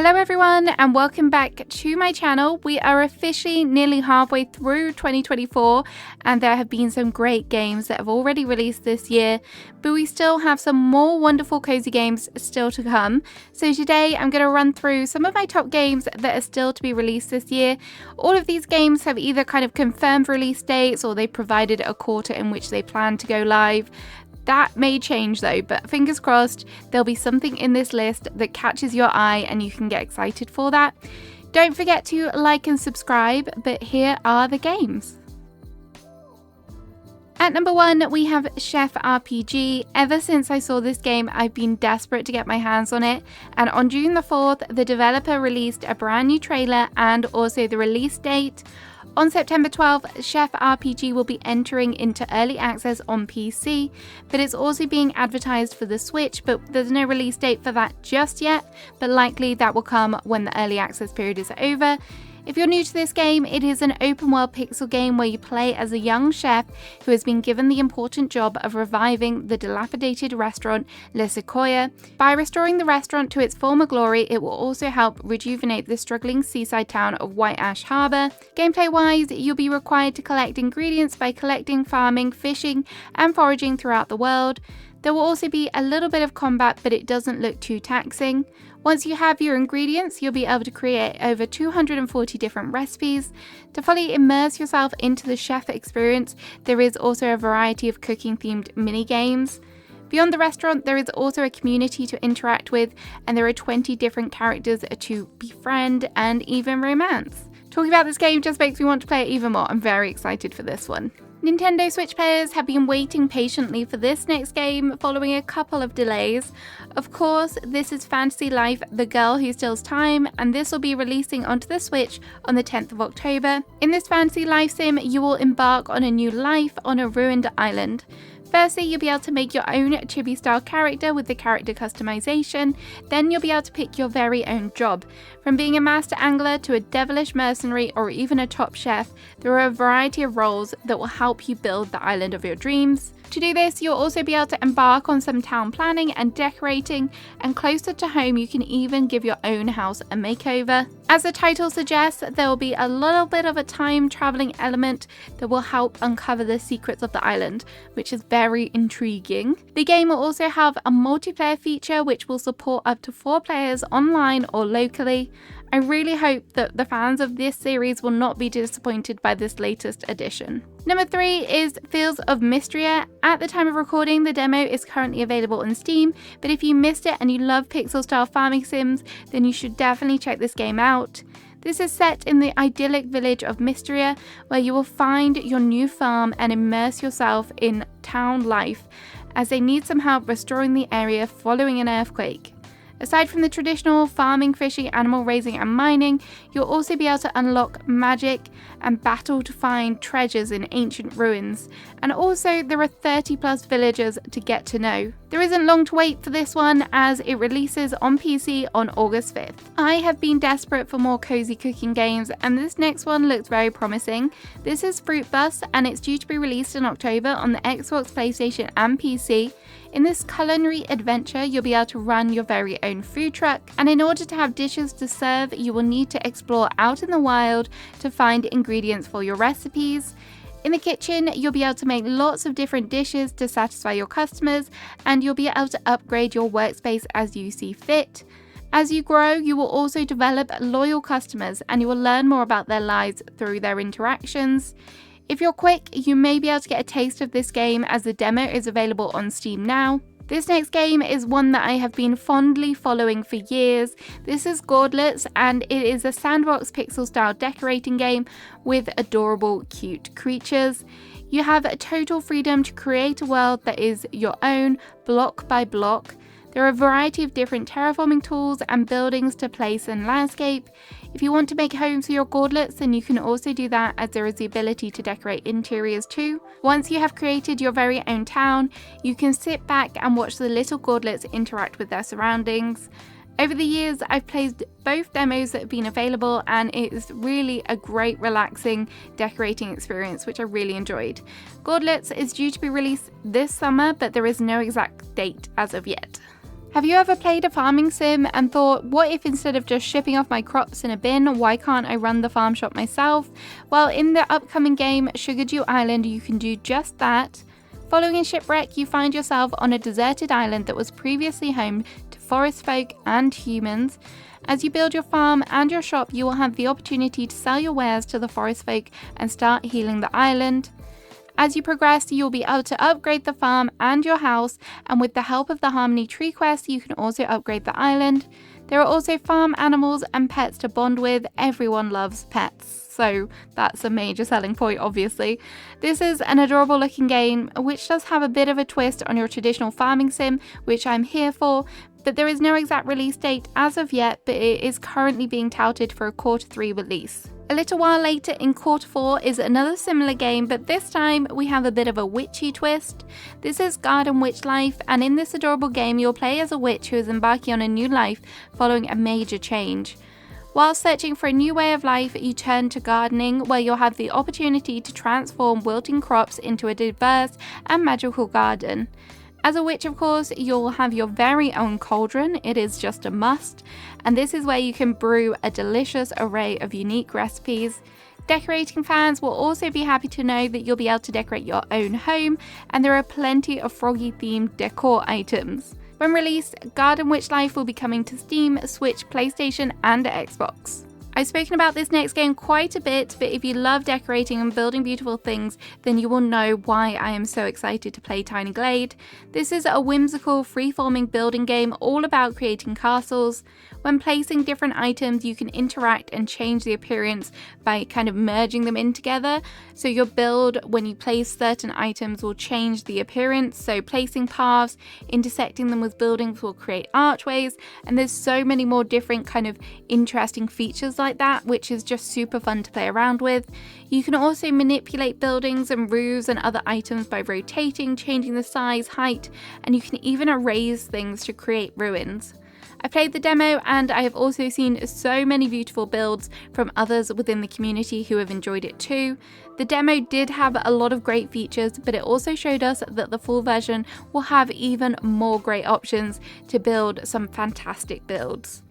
Hello everyone and welcome back to my channel. We are officially nearly halfway through 2024 and there have been some great games that have already released this year, but we still have some more wonderful cozy games still to come. So today I'm going to run through some of my top games that are still to be released this year. All of these games have either kind of confirmed release dates or they provided a quarter in which they plan to go live. That may change though, but fingers crossed there'll be something in this list that catches your eye and you can get excited for that. Don't forget to like and subscribe, but here are the games. At number 1, we have Chef RPG. Ever since I saw this game, I've been desperate to get my hands on it, and on June the 4th, the developer released a brand new trailer and also the release date. On September 12th, Chef RPG will be entering into early access on PC, but it's also being advertised for the Switch, but there's no release date for that just yet, but likely that will come when the early access period is over. If you're new to this game, it is an open world pixel game where you play as a young chef who has been given the important job of reviving the dilapidated restaurant Le Sequoia. By restoring the restaurant to its former glory, it will also help rejuvenate the struggling seaside town of White Ash Harbor. Gameplay wise, you'll be required to collect ingredients by collecting, farming, fishing, and foraging throughout the world. There will also be a little bit of combat, but it doesn't look too taxing. Once you have your ingredients, you'll be able to create over 240 different recipes. To fully immerse yourself into the chef experience, there is also a variety of cooking-themed mini-games. Beyond the restaurant, there is also a community to interact with, and there are 20 different characters to befriend and even romance. Talking about this game just makes me want to play it even more. I'm very excited for this one. Nintendo Switch players have been waiting patiently for this next game following a couple of delays. Of course, this is Fantasy Life: The Girl Who Steals Time, and this will be releasing onto the Switch on the 10th of October. In this fantasy life sim, you will embark on a new life on a ruined island. Firstly, you'll be able to make your own chibi-style character with the character customization. Then you'll be able to pick your very own job. From being a master angler to a devilish mercenary or even a top chef, there are a variety of roles that will help you build the island of your dreams. To do this, you'll also be able to embark on some town planning and decorating, and closer to home you can even give your own house a makeover. As the title suggests, there will be a little bit of a time traveling element that will help uncover the secrets of the island, which is very intriguing. The game will also have a multiplayer feature which will support up to 4 players online or locally. I really hope that the fans of this series will not be disappointed by this latest addition. Number 3 is Fields of Mystria. At the time of recording, the demo is currently available on Steam, but if you missed it and you love pixel-style farming sims, then you should definitely check this game out. This is set in the idyllic village of Mystria, where you will find your new farm and immerse yourself in town life, as they need some help restoring the area following an earthquake. Aside from the traditional farming, fishing, animal raising and mining, you'll also be able to unlock magic and battle to find treasures in ancient ruins. And also there are 30 plus villagers to get to know. There isn't long to wait for this one as it releases on PC on August 5th. I have been desperate for more cozy cooking games and this next one looks very promising. This is Fruit Bus and it's due to be released in October on the Xbox, PlayStation and PC. In this culinary adventure, you'll be able to run your very own food truck, and in order to have dishes to serve, you will need to explore out in the wild to find ingredients for your recipes. In the kitchen, you'll be able to make lots of different dishes to satisfy your customers, and you'll be able to upgrade your workspace as you see fit. As you grow, you will also develop loyal customers, and you will learn more about their lives through their interactions. If you're quick, you may be able to get a taste of this game as the demo is available on Steam now. This next game is one that I have been fondly following for years. This is Gordlets and it is a sandbox pixel style decorating game with adorable, cute creatures. You have a total freedom to create a world that is your own, block by block. There are a variety of different terraforming tools and buildings to place and landscape. If you want to make homes for your Gordlets, then you can also do that as there is the ability to decorate interiors too. Once you have created your very own town, you can sit back and watch the little Gordlets interact with their surroundings. Over the years, I've played both demos that have been available and it is really a great relaxing decorating experience which I really enjoyed. Gordlets is due to be released this summer, but there is no exact date as of yet. Have you ever played a farming sim and thought, what if instead of just shipping off my crops in a bin, why can't I run the farm shop myself? Well, in the upcoming game Sugardew Island, you can do just that. Following a shipwreck, you find yourself on a deserted island that was previously home to forest folk and humans. As you build your farm and your shop, you will have the opportunity to sell your wares to the forest folk and start healing the island. As you progress, you'll be able to upgrade the farm and your house, and with the help of the Harmony Tree quest, you can also upgrade the island. There are also farm animals and pets to bond with. Everyone loves pets, so that's a major selling point, obviously. This is an adorable looking game, which does have a bit of a twist on your traditional farming sim, which I'm here for, but there is no exact release date as of yet, but it is currently being touted for a Q3 release. A little while later in Q4 is another similar game, but this time we have a bit of a witchy twist. This is Garden Witch Life, and in this adorable game you'll play as a witch who is embarking on a new life following a major change. While searching for a new way of life, you turn to gardening, where you'll have the opportunity to transform wilting crops into a diverse and magical garden. As a witch, of course, you'll have your very own cauldron. It is just a must. And this is where you can brew a delicious array of unique recipes. Decorating fans will also be happy to know that you'll be able to decorate your own home, and there are plenty of froggy themed decor items. When released, Garden Witch Life will be coming to Steam, Switch, PlayStation, and Xbox. I've spoken about this next game quite a bit, but if you love decorating and building beautiful things, then you will know why I am so excited to play Tiny Glade. This is a whimsical, free-forming building game all about creating castles. When placing different items, you can interact and change the appearance by kind of merging them in together. So your build, when you place certain items, will change the appearance. So placing paths, intersecting them with buildings will create archways, and there's so many more different kind of interesting features like that, which is just super fun to play around with. You can also manipulate buildings and roofs and other items by rotating, changing the size, height, and you can even erase things to create ruins. I played the demo and I have also seen so many beautiful builds from others within the community who have enjoyed it too. The demo did have a lot of great features, but it also showed us that the full version will have even more great options to build some fantastic builds.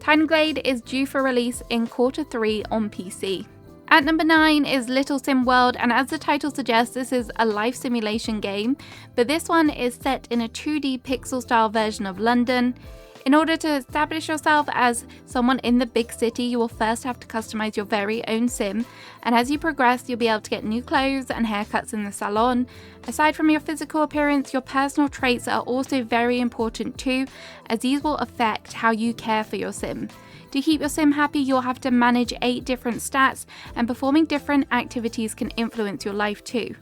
Tiny Glade is due for release in Q3 on PC. At number 9 is Little Sim World, and as the title suggests, this is a life simulation game, but this one is set in a 2D pixel style version of London. In order to establish yourself as someone in the big city, you will first have to customize your very own sim, and as you progress, you'll be able to get new clothes and haircuts in the salon. Aside from your physical appearance, your personal traits are also very important too, as these will affect how you care for your sim. To keep your sim happy, you'll have to manage 8 different stats, and performing different activities can influence your life too.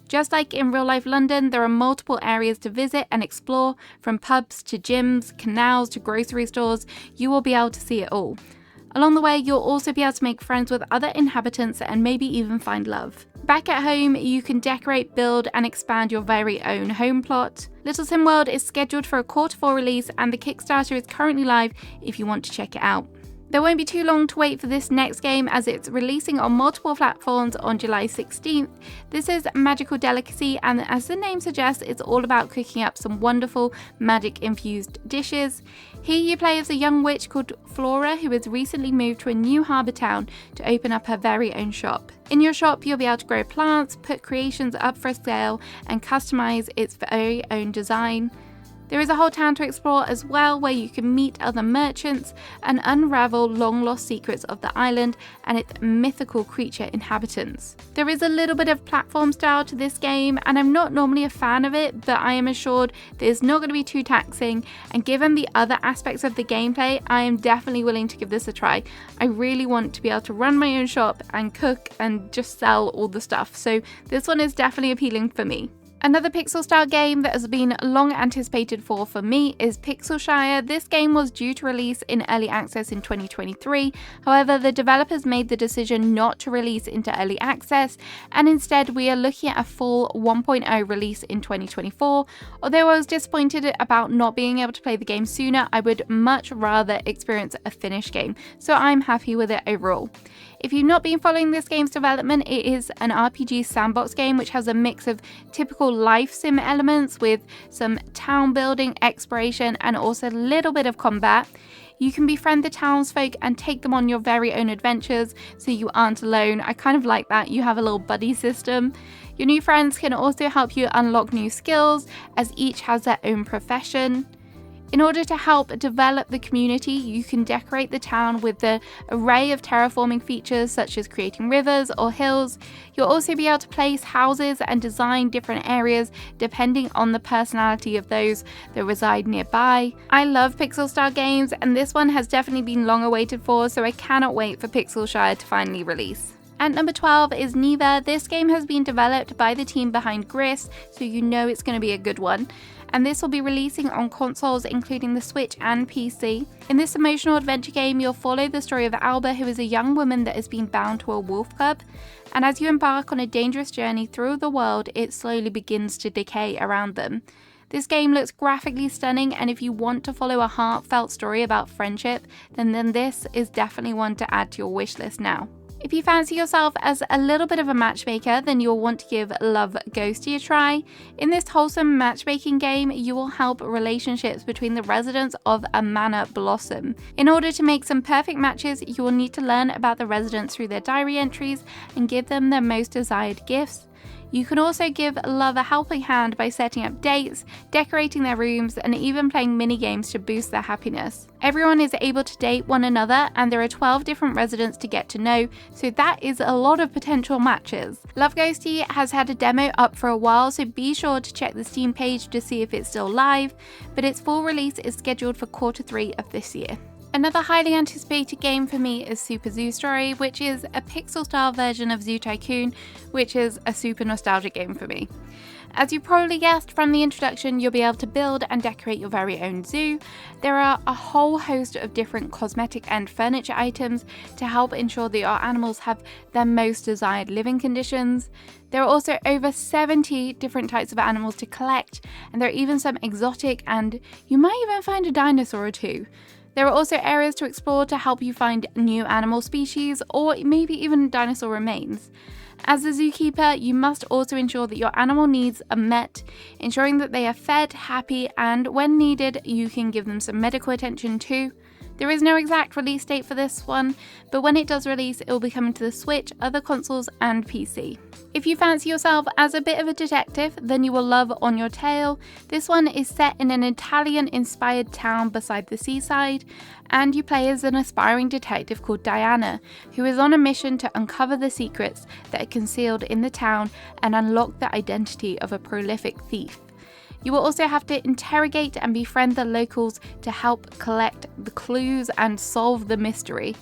Just like in real life London, there are multiple areas to visit and explore, from pubs to gyms, canals to grocery stores. You will be able to see it all. Along the way, you'll also be able to make friends with other inhabitants and maybe even find love. Back at home, you can decorate, build, and expand your very own home plot. Little Sim World is scheduled for a Q4 release, and the Kickstarter is currently live if you want to check it out. There won't be too long to wait for this next game, as it's releasing on multiple platforms on July 16th. This is Magical Delicacy, and as the name suggests, it's all about cooking up some wonderful magic-infused dishes. Here you play as a young witch called Flora, who has recently moved to a new harbour town to open up her very own shop. In your shop, you'll be able to grow plants, put creations up for sale, and customise its very own design. There is a whole town to explore as well, where you can meet other merchants and unravel long-lost secrets of the island and its mythical creature inhabitants. There is a little bit of platform style to this game, and I'm not normally a fan of it, but I am assured that it's not going to be too taxing, and given the other aspects of the gameplay, I am definitely willing to give this a try. I really want to be able to run my own shop and cook and just sell all the stuff, so this one is definitely appealing for me. Another pixel style game that has been long anticipated for me is Pixelshire. This game was due to release in early access in 2023. However, the developers made the decision not to release into early access, and instead we are looking at a full 1.0 release in 2024. Although I was disappointed about not being able to play the game sooner, I would much rather experience a finished game, so I'm happy with it overall. If you've not been following this game's development, it is an RPG sandbox game which has a mix of typical pixel life sim elements with some town building, exploration, and also a little bit of combat. You can befriend the townsfolk and take them on your very own adventures, so you aren't alone. I kind of like that. You have a little buddy system. Your new friends can also help you unlock new skills, as each has their own profession. In order to help develop the community, you can decorate the town with the array of terraforming features such as creating rivers or hills. You'll also be able to place houses and design different areas depending on the personality of those that reside nearby. I love Pixel style games, and this one has definitely been long awaited for, so I cannot wait for Pixelshire to finally release. At number 12 is Neva. This game has been developed by the team behind Gris, so you know it's going to be a good one. And this will be releasing on consoles including the Switch and PC. In this emotional adventure game, you'll follow the story of Alba, who is a young woman that has been bound to a wolf cub. And as you embark on a dangerous journey through the world, it slowly begins to decay around them. This game looks graphically stunning, and if you want to follow a heartfelt story about friendship, then this is definitely one to add to your wishlist now. If you fancy yourself as a little bit of a matchmaker, then you'll want to give Love Ghosty a try. In this wholesome matchmaking game, you will help relationships between the residents of a manor blossom. In order to make some perfect matches, you will need to learn about the residents through their diary entries and give them their most desired gifts. You can also give Love a helping hand by setting up dates, decorating their rooms, and even playing mini games to boost their happiness. Everyone is able to date one another, and there are 12 different residents to get to know, so that is a lot of potential matches. Love Ghosty has had a demo up for a while, so be sure to check the Steam page to see if it's still live, but its full release is scheduled for Q3 of this year. Another highly anticipated game for me is Super Zoo Story, which is a pixel-style version of Zoo Tycoon, which is a super nostalgic game for me. As you probably guessed from the introduction, you'll be able to build and decorate your very own zoo. There are a whole host of different cosmetic and furniture items to help ensure that your animals have their most desired living conditions. There are also over 70 different types of animals to collect, and there are even some exotic, and you might even find a dinosaur or two. There are also areas to explore to help you find new animal species or maybe even dinosaur remains. As a zookeeper, you must also ensure that your animal needs are met, ensuring that they are fed, happy, and when needed, you can give them some medical attention too. There is no exact release date for this one, but when it does release, it will be coming to the Switch, other consoles, and PC. If you fancy yourself as a bit of a detective, then you will love On Your Tail. This one is set in an Italian-inspired town beside the seaside, and you play as an aspiring detective called Diana, who is on a mission to uncover the secrets that are concealed in the town and unlock the identity of a prolific thief. You will also have to interrogate and befriend the locals to help collect the clues and solve the mystery.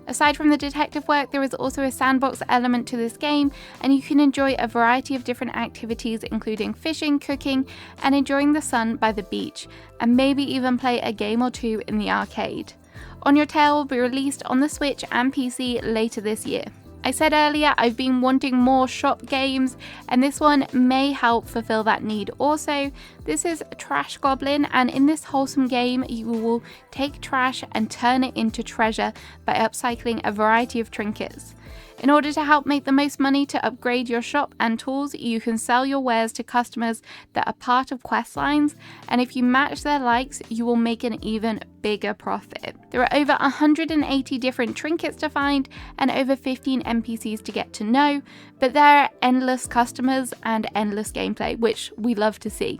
Aside from the detective work, there is also a sandbox element to this game, and you can enjoy a variety of different activities including fishing, cooking, and enjoying the sun by the beach, and maybe even play a game or two in the arcade. On Your Tail will be released on the Switch and PC later this year. I said earlier I've been wanting more shop games, and this one may help fulfill that need also. This is Trash Goblin, and in this wholesome game you will take trash and turn it into treasure by upcycling a variety of trinkets. In order to help make the most money to upgrade your shop and tools, you can sell your wares to customers that are part of quest lines, and if you match their likes, you will make an even bigger profit. There are over 180 different trinkets to find and over 15 NPCs to get to know, but there are endless customers and endless gameplay, which we love to see.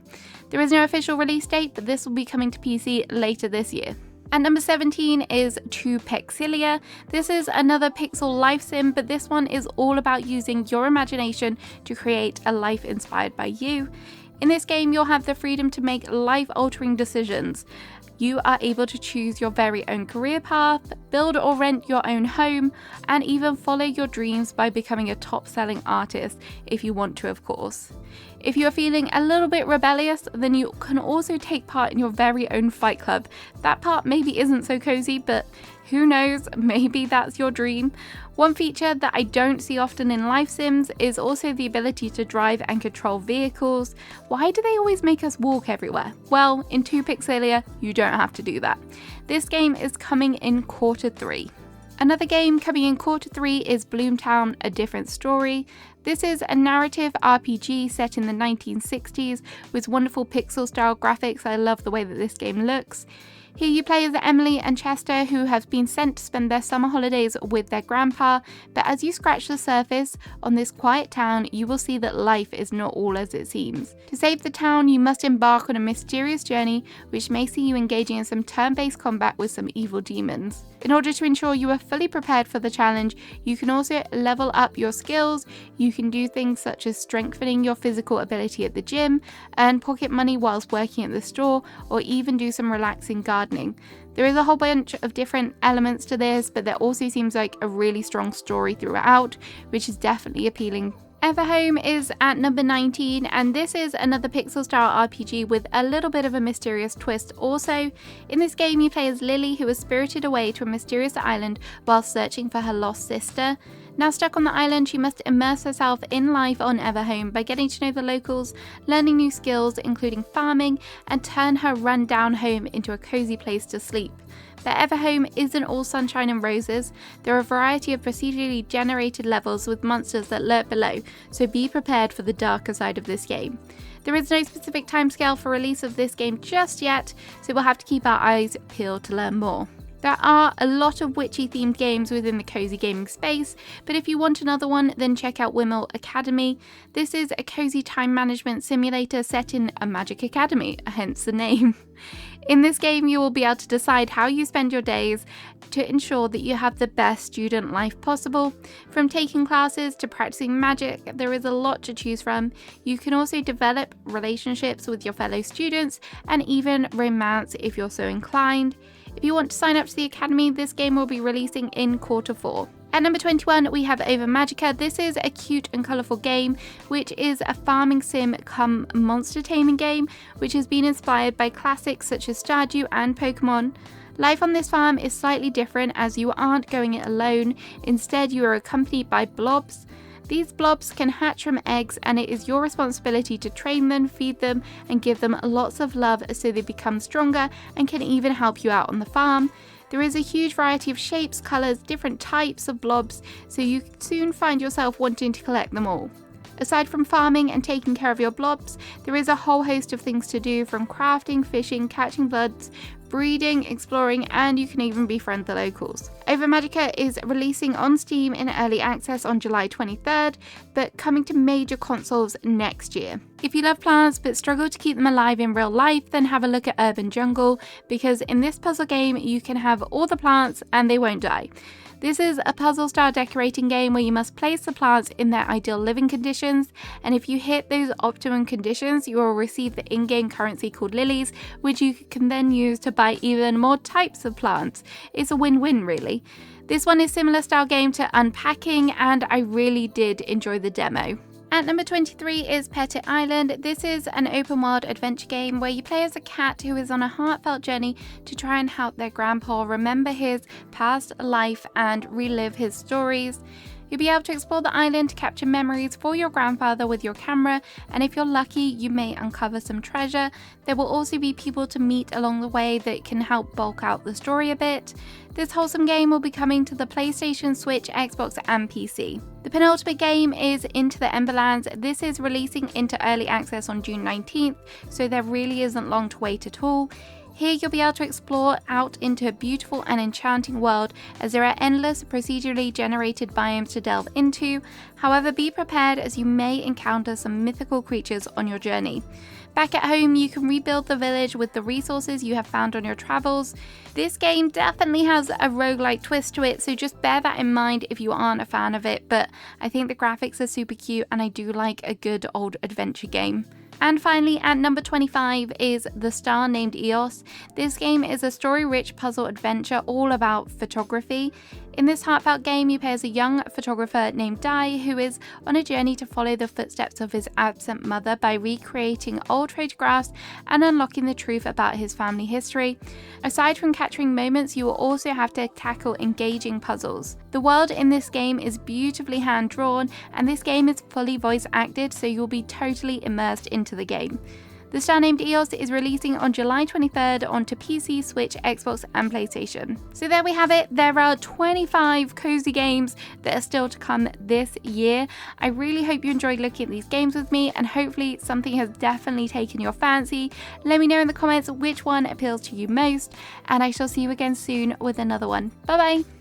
There is no official release date, but this will be coming to PC later this year. And number 17 is 2Pixelia. This is another pixel life sim, but this one is all about using your imagination to create a life inspired by you. In this game, you'll have the freedom to make life-altering decisions. You are able to choose your very own career path, build or rent your own home, and even follow your dreams by becoming a top-selling artist if you want to, of course. If you are feeling a little bit rebellious, then you can also take part in your very own fight club. That part maybe isn't so cozy, but who knows, maybe that's your dream. One feature that I don't see often in life sims is also the ability to drive and control vehicles. Why do they always make us walk everywhere? Well, in 2Pixelia, you don't have to do that. This game is coming in Q3. Another game coming in Q3 is Bloomtown: A Different Story. This is a narrative RPG set in the 1960s with wonderful pixel style graphics. I love the way that this game looks. Here you play as Emily and Chester, who have been sent to spend their summer holidays with their grandpa, but as you scratch the surface on this quiet town, you will see that life is not all as it seems. To save the town, you must embark on a mysterious journey, which may see you engaging in some turn-based combat with some evil demons. In order to ensure you are fully prepared for the challenge, you can also level up your skills. You can do things such as strengthening your physical ability at the gym, earn pocket money whilst working at the store, or even do some relaxing gardening. There is a whole bunch of different elements to this, but there also seems like a really strong story throughout, which is definitely appealing. Everhome is at number 19, and this is another pixel style RPG with a little bit of a mysterious twist also. In this game you play as Lily, who is spirited away to a mysterious island while searching for her lost sister. Now stuck on the island, she must immerse herself in life on Everhome by getting to know the locals, learning new skills including farming, and turn her run-down home into a cozy place to sleep. But Everhome isn't all sunshine and roses. There are a variety of procedurally generated levels with monsters that lurk below, so be prepared for the darker side of this game. There is no specific timescale for release of this game just yet, so we'll have to keep our eyes peeled to learn more. There are a lot of witchy themed games within the cozy gaming space, but if you want another one, then check out Wimel Academy. This is a cozy time management simulator set in a magic academy, hence the name. In this game, you will be able to decide how you spend your days to ensure that you have the best student life possible. From taking classes to practicing magic, there is a lot to choose from. You can also develop relationships with your fellow students and even romance if you're so inclined. If you want to sign up to the Academy, this game will be releasing in Q4. At number 21, we have Over Magica. This is a cute and colourful game, which is a farming sim come monster taming game, which has been inspired by classics such as Stardew and Pokemon. Life on this farm is slightly different as you aren't going it alone. Instead, you are accompanied by blobs. These blobs can hatch from eggs, and it is your responsibility to train them, feed them, and give them lots of love so they become stronger and can even help you out on the farm. There is a huge variety of shapes, colours, different types of blobs, so you soon find yourself wanting to collect them all. Aside from farming and taking care of your blobs, there is a whole host of things to do, from crafting, fishing, catching bugs, breeding, exploring, and you can even befriend the locals. Over Magica is releasing on Steam in early access on July 23rd, but coming to major consoles next year. If you love plants but struggle to keep them alive in real life, then have a look at Urban Jungle, because in this puzzle game you can have all the plants and they won't die. This is a puzzle style decorating game where you must place the plants in their ideal living conditions, and if you hit those optimum conditions, you will receive the in-game currency called lilies, which you can then use to buy even more types of plants. It's a win-win really. This one is similar style game to Unpacking, and I really did enjoy the demo. At number 23 is Pet It Island. This is an open world adventure game where you play as a cat who is on a heartfelt journey to try and help their grandpa remember his past life and relive his stories. You'll be able to explore the island to capture memories for your grandfather with your camera, and if you're lucky, you may uncover some treasure. There will also be people to meet along the way that can help bulk out the story a bit. This wholesome game will be coming to the PlayStation, Switch, Xbox, and PC. The penultimate game is Into the Emberlands. This is releasing into early access on June 19th, so there really isn't long to wait at all. Here you'll be able to explore out into a beautiful and enchanting world, as there are endless procedurally generated biomes to delve into. However, be prepared as you may encounter some mythical creatures on your journey. Back at home, you can rebuild the village with the resources you have found on your travels. This game definitely has a roguelike twist to it, so just bear that in mind if you aren't a fan of it, but I think the graphics are super cute and I do like a good old adventure game. And finally, at number 25 is The Star Named Eos. This game is a story-rich puzzle adventure all about photography. In this heartfelt game, you play as a young photographer named Dai, who is on a journey to follow the footsteps of his absent mother by recreating old photographs and unlocking the truth about his family history. Aside from capturing moments, you will also have to tackle engaging puzzles. The world in this game is beautifully hand-drawn, and this game is fully voice acted, so you'll be totally immersed into the game. The Star Named EOS is releasing on July 23rd onto PC, Switch, Xbox, and PlayStation. So there we have it. There are 25 cozy games that are still to come this year. I really hope you enjoyed looking at these games with me, and hopefully something has definitely taken your fancy. Let me know in the comments which one appeals to you most, and I shall see you again soon with another one. Bye bye!